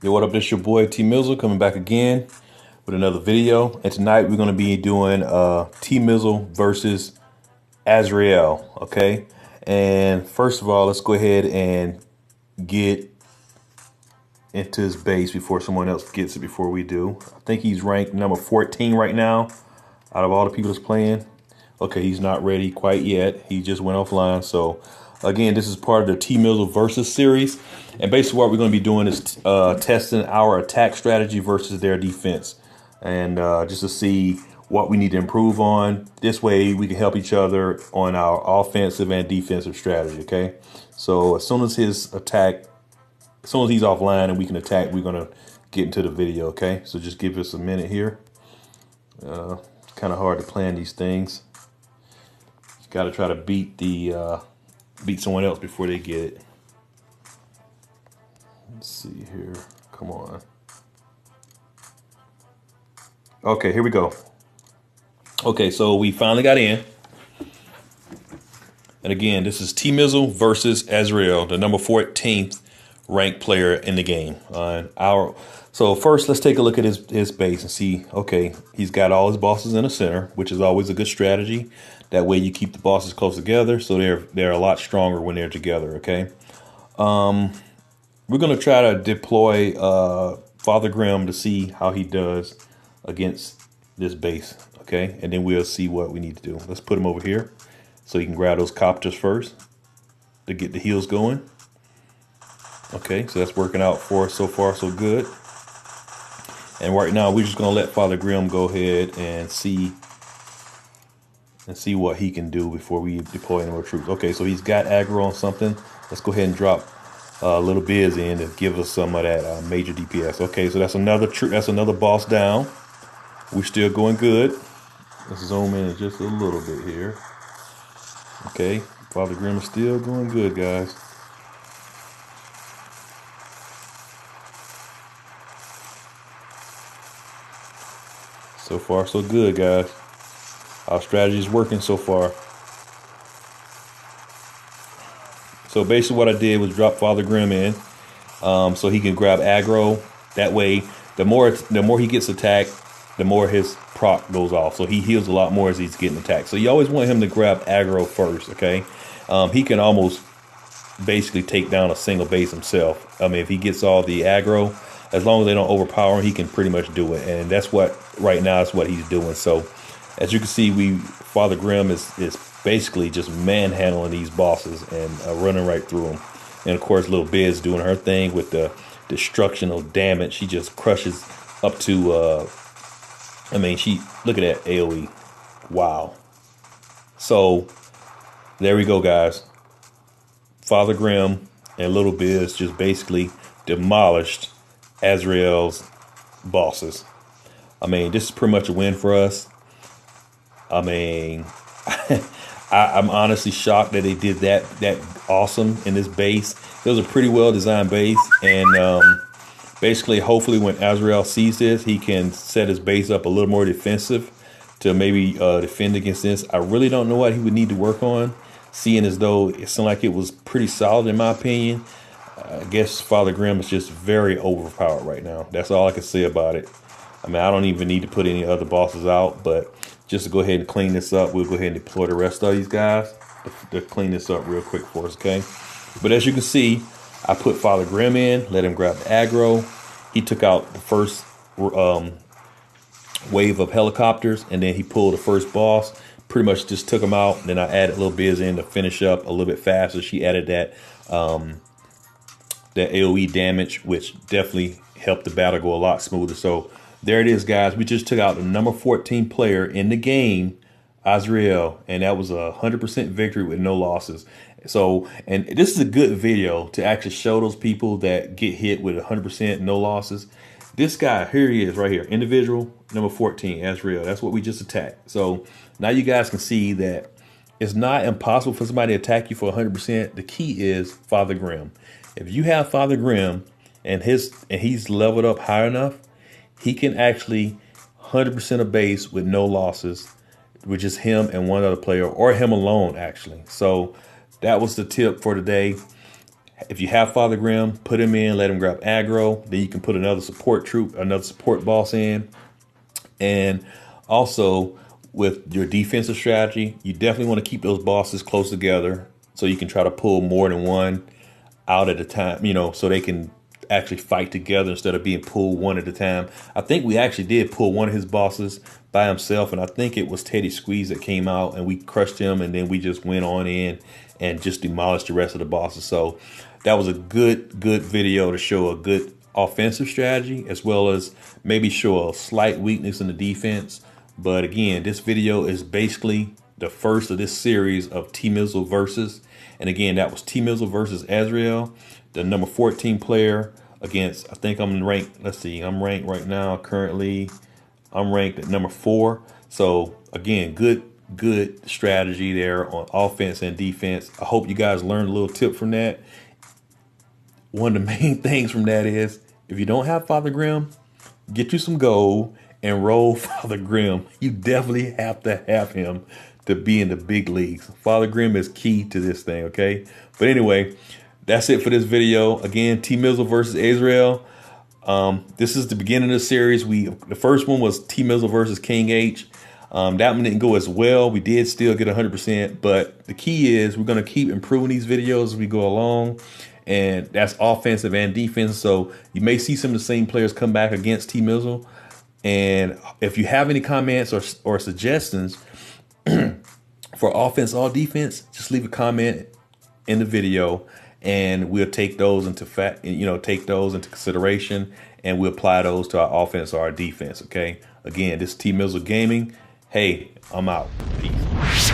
Yo, what up? This your boy TMizzle coming back again with another video. And tonight we're going to be doing TMizzle versus Azrael. Okay. And first of all, let's go ahead and get into his base before someone else gets it before we do. I think he's ranked number 14 right now out of all the people that's playing. Okay, he's not ready quite yet. He just went offline. So again, this is part of the TMizzle versus series. And basically what we're going to be doing is testing our attack strategy versus their defense. And just to see what we need to improve on. This way we can help each other on our offensive and defensive strategy, okay? So as soon as he's offline and we can attack, we're going to get into the video, okay? So just give us a minute here. It's kind of hard to plan these things. Got to try to beat someone else before they get it. Let's see here. Come on. Okay, here we go. Okay, so we finally got in. And again, this is TMizzle versus Azrael, the number 14th ranked player in the game. So first, let's take a look at his base and see, okay, he's got all his bosses in the center, which is always a good strategy. That way you keep the bosses close together, so they're a lot stronger when they're together, okay? We're going to try to deploy Father Grimm to see how he does against this base, okay? And then we'll see what we need to do. Let's put him over here so he can grab those copters first to get the heals going. Okay, so that's working out for us so far, so good. And right now, we're just going to let Father Grimm go ahead and see what he can do before we deploy any more troops. Okay, so he's got aggro on something. Let's go ahead and drop a little biz in to give us some of that major DPS. Okay, so that's another boss down. We're still going good. Let's zoom in just a little bit here. Okay, Father Grimm is still going good, guys. So far, so good, guys. Our strategy is working so far. So basically what I did was drop Father Grimm in so he can grab aggro. That way, the more he gets attacked, the more his proc goes off. So he heals a lot more as he's getting attacked. So you always want him to grab aggro first, okay? He can almost basically take down a single base himself. I mean, if he gets all the aggro, as long as they don't overpower him, he can pretty much do it. And that's what, right now, is what he's doing. So as you can see, Father Grimm is basically just manhandling these bosses and running right through them. And of course, little Biz doing her thing with the destructional damage. She just crushes up to, I mean, look at that AoE. Wow. So there we go, guys. Father Grimm and little Biz just basically demolished Azrael's bosses. I mean, this is pretty much a win for us. I mean, I'm honestly shocked that they did that awesome in this base. It was a pretty well designed base, and basically, hopefully, when Azrael sees this, he can set his base up a little more defensive to maybe defend against this. I really don't know what he would need to work on, seeing as though it seemed like it was pretty solid in my opinion. I guess Father Grimm is just very overpowered right now. That's all I can say about it. I mean, I don't even need to put any other bosses out, but just to go ahead and clean this up, we'll go ahead and deploy the rest of these guys to clean this up real quick for us, okay? But as you can see, I put Father Grimm in, let him grab the aggro. He took out the first wave of helicopters, and then he pulled the first boss. Pretty much just took him out. And then I added a little biz in to finish up a little bit faster. She added that AoE damage, which definitely helped the battle go a lot smoother. So there it is, guys. We just took out the number 14 player in the game, Azrael, and that was a 100% victory with no losses. So, and this is a good video to actually show those people that get hit with 100% no losses. This guy, here he is right here, individual number 14, Azrael. That's what we just attacked. So now you guys can see that it's not impossible for somebody to attack you for 100%. The key is Father Grimm. If you have Father Grimm and he's leveled up high enough, he can actually 100% of base with no losses, which is him and one other player, or him alone, actually. So that was the tip for today. If you have Father Grimm, put him in, let him grab aggro. Then you can put another support troop, another support boss in. And also with your defensive strategy, you definitely want to keep those bosses close together so you can try to pull more than one out at a time, you know, so they can actually fight together instead of being pulled one at a time. I think we actually did pull one of his bosses by himself, and I think it was Teddy Squeeze that came out, and we crushed him, and then we just went on in and just demolished the rest of the bosses. So that was a good video to show a good offensive strategy, as well as maybe show a slight weakness in the defense. But again, this video is basically the first of this series of TMizzle versus. And again, that was TMizzle versus Azrael, the number 14 player against, I think I'm ranked, let's see, I'm ranked right now currently, I'm ranked at number 4. So again, good strategy there on offense and defense. I hope you guys learned a little tip from that. One of the main things from that is, if you don't have Father Grimm, get you some gold and roll Father Grimm. You definitely have to have him to be in the big leagues. Father Grimm is key to this thing, okay? But anyway, that's it for this video. Again, TMizzle versus Azrael. This is the beginning of the series. The first one was TMizzle versus King H. That one didn't go as well. We did still get 100%, but the key is we're going to keep improving these videos as we go along, and that's offensive and defense. So you may see some of the same players come back against TMizzle. And if you have any comments or suggestions for offense or defense, just leave a comment in the video, and we'll take those into take those into consideration, and we'll apply those to our offense or our defense. Okay. Again, this is TMizzle Gaming. Hey, I'm out. Peace.